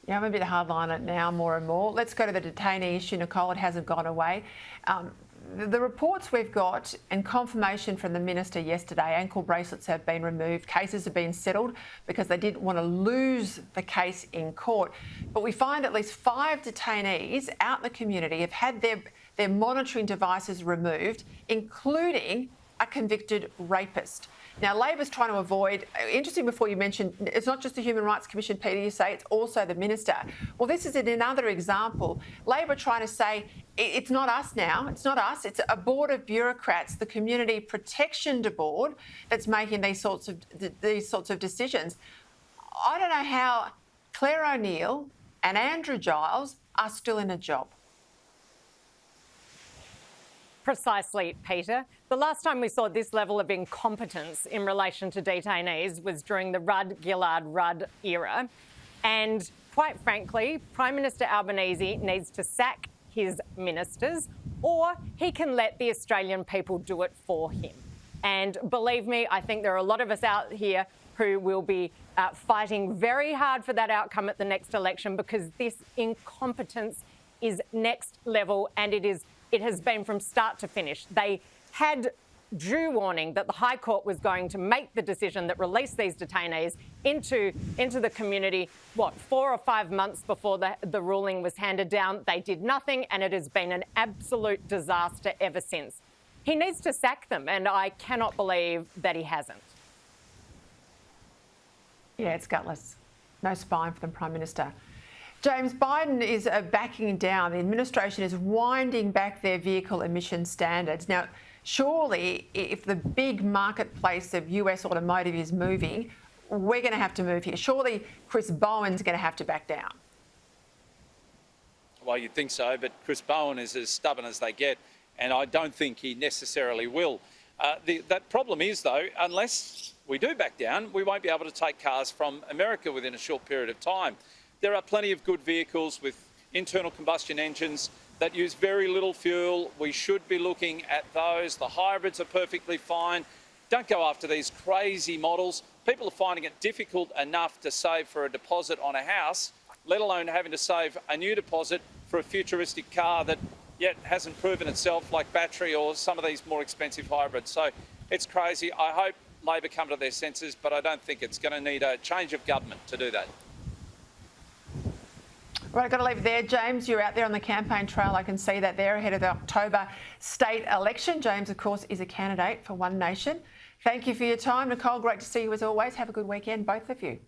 Yeah, I'm a bit hardliner now, more and more. Let's go to the detainee issue, Nicole. It hasn't gone away. The reports we've got and confirmation from the minister yesterday, ankle bracelets have been removed, cases have been settled because they didn't want to lose the case in court. But we find at least 5 detainees out in the community have had their monitoring devices removed, including a convicted rapist. Now, Labor's trying to avoid, interesting before you mentioned, it's not just the Human Rights Commission, Peter, you say, it's also the minister. Well, this is another example. Labor trying to say, it's not us now, it's not us, it's a board of bureaucrats, the Community Protection Board, that's making these sorts of decisions. I don't know how Claire O'Neill and Andrew Giles are still in a job. Precisely, Peter. The last time we saw this level of incompetence in relation to detainees was during the Rudd-Gillard-Rudd era. And quite frankly, Prime Minister Albanese needs to sack his ministers, or he can let the Australian people do it for him. And believe me, I think there are a lot of us out here who will be fighting very hard for that outcome at the next election, because this incompetence is next level, and it has been from start to finish. They had due warning that the High Court was going to make the decision that released these detainees into the community, 4 or 5 months before the ruling was handed down. They did nothing, and it has been an absolute disaster ever since. He needs to sack them, and I cannot believe that he hasn't. Yeah, it's gutless. No spine for the Prime Minister. James, Biden is backing down. The administration is winding back their vehicle emission standards. Now, surely, if the big marketplace of US automotive is moving, we're going to have to move here. Surely Chris Bowen's going to have to back down. Well, you'd think so, but Chris Bowen is as stubborn as they get, and I don't think he necessarily will. That problem is, though, unless we do back down, we won't be able to take cars from America within a short period of time. There are plenty of good vehicles with internal combustion engines that use very little fuel. We should be looking at those. The hybrids are perfectly fine. Don't go after these crazy models. People are finding it difficult enough to save for a deposit on a house, let alone having to save a new deposit for a futuristic car that yet hasn't proven itself, like battery or some of these more expensive hybrids. So it's crazy. I hope Labor come to their senses, but I don't think it's going to need a change of government to do that. Right, I've got to leave it there. James, you're out there on the campaign trail. I can see that there ahead of the October state election. James, of course, is a candidate for One Nation. Thank you for your time. Nicole, great to see you as always. Have a good weekend, both of you.